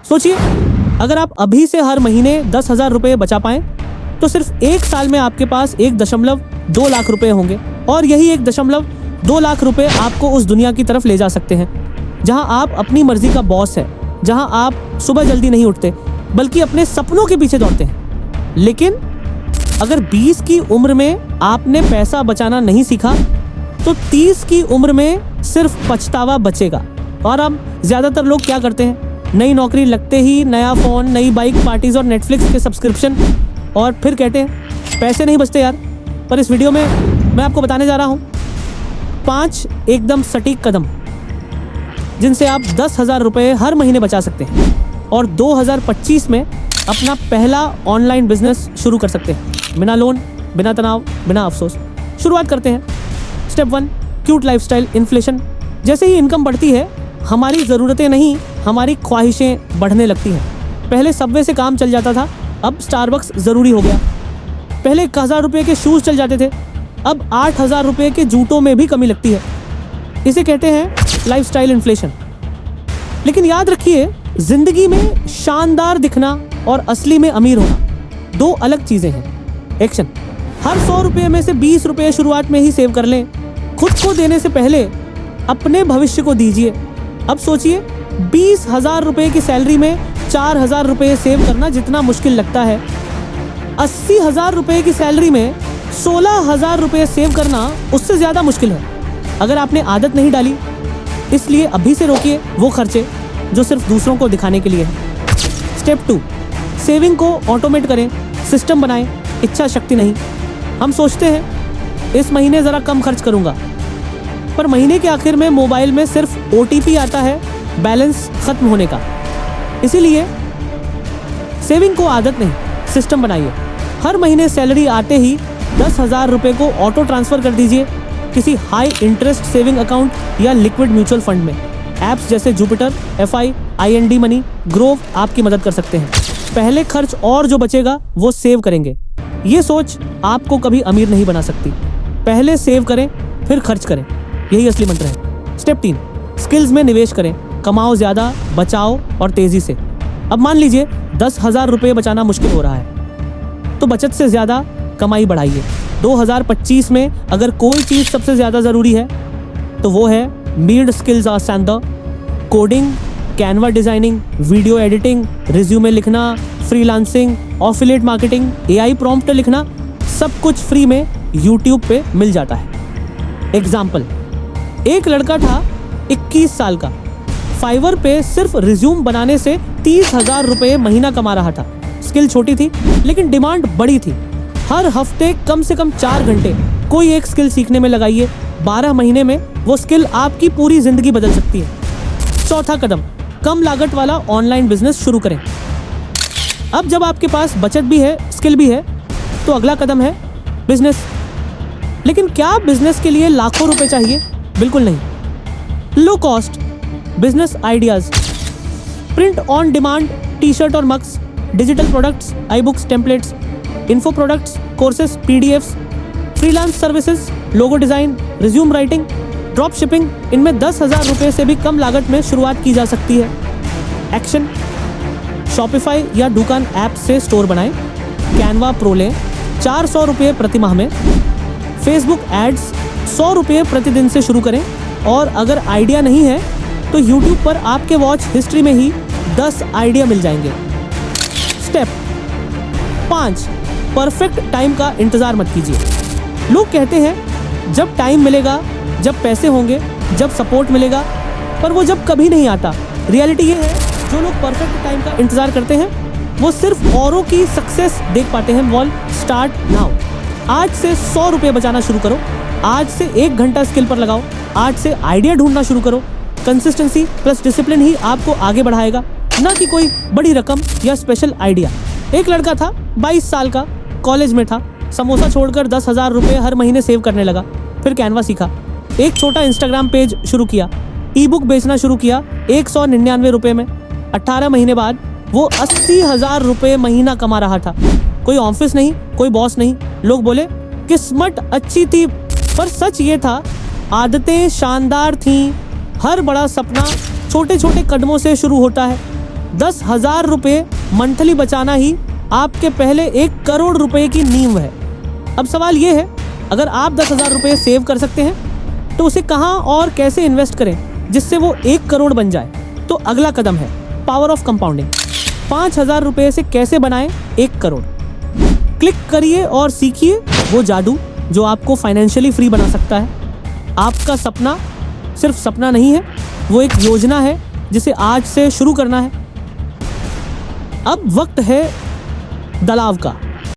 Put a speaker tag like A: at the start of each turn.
A: सोचिए, अगर आप अभी से हर महीने 10,000 रुपए बचा पाएं तो सिर्फ 1 साल में आपके पास 1.2 लाख रुपए होंगे और यही 1.2 लाख रुपए आपको उस दुनिया की तरफ ले जा सकते हैं जहां आप अपनी मर्जी का बॉस है, जहां आप सुबह जल्दी नहीं उठते बल्कि अपने सपनों के पीछे दौड़ते हैं। लेकिन अगर 20 की उम्र में आपने पैसा बचाना नहीं सीखा तो 30 की उम्र में सिर्फ पछतावा बचेगा। और अब ज्यादातर लोग क्या करते हैं, नई नौकरी लगते ही नया फोन, नई बाइक, पार्टीज और नेटफ्लिक्स के सब्सक्रिप्शन, और फिर कहते हैं पैसे नहीं बचते यार। पर इस वीडियो में मैं आपको बताने जा रहा हूँ 5 एकदम सटीक कदम जिनसे आप 10,000 रुपए हर महीने बचा सकते हैं और 2025 में अपना पहला ऑनलाइन बिजनेस शुरू कर सकते हैं, बिना लोन, बिना तनाव, बिना अफसोस। शुरुआत करते हैं। Step 1, cute lifestyle inflation. जैसे ही इनकम बढ़ती है हमारी ज़रूरतें नहीं, हमारी ख्वाहिशें बढ़ने लगती हैं। पहले सबवे से काम चल जाता था, अब स्टारबक्स ज़रूरी हो गया। पहले 1,000 रुपये के शूज़ चल जाते थे, अब 8,000 रुपये के जूतों में भी कमी लगती है। इसे कहते हैं लाइफस्टाइल इन्फ्लेशन। लेकिन याद रखिए, जिंदगी में शानदार दिखना और असली में अमीर होना 2 अलग चीज़ें हैं। एक्शन। हर 100 रुपये में से 20 रुपये शुरुआत में ही सेव कर लें। खुद को देने से पहले अपने भविष्य को दीजिए। अब सोचिए, 20,000 रुपये की सैलरी में 4,000 रुपये सेव करना जितना मुश्किल लगता है, 80,000 रुपये की सैलरी में 16,000 रुपये सेव करना उससे ज़्यादा मुश्किल है। अगर आपने आदत नहीं डाली, इसलिए अभी से रोकिए वो खर्चे जो सिर्फ दूसरों को दिखाने के लिए हैं। स्टेप 2, सेविंग को ऑटोमेट करें, सिस्टम बनाएं, इच्छा शक्ति नहीं। हम सोचते हैं इस महीने ज़रा कम खर्च करूँगा, पर महीने के आखिर में मोबाइल में सिर्फ OTP आता है बैलेंस खत्म होने का। इसीलिए सेविंग को आदत नहीं, सिस्टम बनाइए। हर महीने सैलरी आते ही 10,000 रुपये को ऑटो ट्रांसफ़र कर दीजिए किसी हाई इंटरेस्ट सेविंग अकाउंट या लिक्विड म्यूचुअल फंड में। ऐप्स जैसे Jupiter, FI, IND money, Grove आपकी मदद कर सकते हैं। पहले खर्च और जो बचेगा वो सेव करेंगे। ये सोच आपको कभी अमीर नहीं बना सकती। पहले सेव करें फिर खर्च करें, यही असली मंत्र है। स्टेप 3, स्किल्स में निवेश करें। कमाओ ज़्यादा, बचाओ और तेज़ी से। अब मान लीजिए 10,000 रुपये बचाना मुश्किल हो रहा है, तो बचत से ज़्यादा कमाई बढ़ाइए। 2025 में अगर कोई चीज़ सबसे ज़्यादा ज़रूरी है तो वो है नीड स्किल्स आर सैंडर। Coding, Canva designing, video editing, resume लिखना, freelancing, affiliate marketing, AI prompt लिखना, सब कुछ फ्री में यूट्यूब पे मिल जाता है। एग्जाम्पल, एक लड़का था 21 साल का, फाइवर पे सिर्फ रिज्यूम बनाने से 30,000 रुपये महीना कमा रहा था। स्किल छोटी थी लेकिन डिमांड बड़ी थी। हर हफ्ते कम से कम 4 घंटे कोई एक स्किल सीखने में लगाइए। 12 महीने में वो स्किल आपकी पूरी जिंदगी बदल सकती है। चौथा कदम, कम लागत वाला ऑनलाइन बिजनेस शुरू करें। अब जब आपके पास बचत भी है, स्किल भी है, तो अगला कदम है बिजनेस। लेकिन क्या बिजनेस के लिए लाखों रुपए चाहिए? बिल्कुल नहीं। Low cost business ideas, print on demand, t-shirt और mugs, digital products, iBooks, templates, info products, courses, PDFs, freelance services, logo design, resume writing, drop shipping, इनमें 10,000 रुपये से भी कम लागत में शुरुआत की जा सकती है। एक्शन, शॉपिफाई या दुकान ऐप से स्टोर बनाएं। कैनवा प्रो लें, 400 रुपये प्रति माह में। फेसबुक एड्स 100 रुपये प्रतिदिन से शुरू करें। और अगर आइडिया नहीं है तो यूट्यूब पर आपके वॉच हिस्ट्री में ही 10 आइडिया मिल जाएंगे। स्टेप 5, परफेक्ट टाइम का इंतज़ार मत कीजिए। लोग कहते हैं जब टाइम मिलेगा, जब पैसे होंगे, जब सपोर्ट मिलेगा, पर वो जब कभी नहीं आता। रियलिटी ये है, जो लोग परफेक्ट टाइम का इंतज़ार करते हैं वो सिर्फ औरों की सक्सेस देख पाते हैं। Wall start now. आज से 100 रुपये बचाना शुरू करो। आज से 1 घंटा स्किल पर लगाओ। आज से आइडिया ढूंढना शुरू करो। कंसिस्टेंसी प्लस डिसिप्लिन ही आपको आगे बढ़ाएगा, ना कि कोई बड़ी रकम या स्पेशल आइडिया। एक लड़का था 22 साल का, कॉलेज में था, समोसा छोड़कर 10,000 रुपये हर महीने सेव करने लगा। फिर कैनवा सीखा, एक छोटा इंस्टाग्राम पेज शुरू किया, ई-बुक बेचना शुरू किया 199 रुपये में। 18 महीने बाद वो 80,000 रुपये महीना कमा रहा था। कोई ऑफिस नहीं, कोई बॉस नहीं। लोग बोले किस्मत अच्छी थी, पर सच ये था आदतें शानदार थीं। हर बड़ा सपना छोटे छोटे कदमों से शुरू होता है। 10,000 रुपये मंथली बचाना ही आपके पहले 1 करोड़ रुपए की नींव है। अब सवाल ये है, अगर आप 10,000 रुपये सेव कर सकते हैं तो उसे कहाँ और कैसे इन्वेस्ट करें जिससे वो 1 करोड़ बन जाए? तो अगला कदम है पावर ऑफ कंपाउंडिंग। 5,000 रुपये से कैसे बनाएं 1 करोड़। क्लिक करिए और सीखिए वो जादू जो आपको फाइनेंशियली फ्री बना सकता है। आपका सपना सिर्फ सपना नहीं है, वो एक योजना है जिसे आज से शुरू करना है। अब वक्त है दलाव का।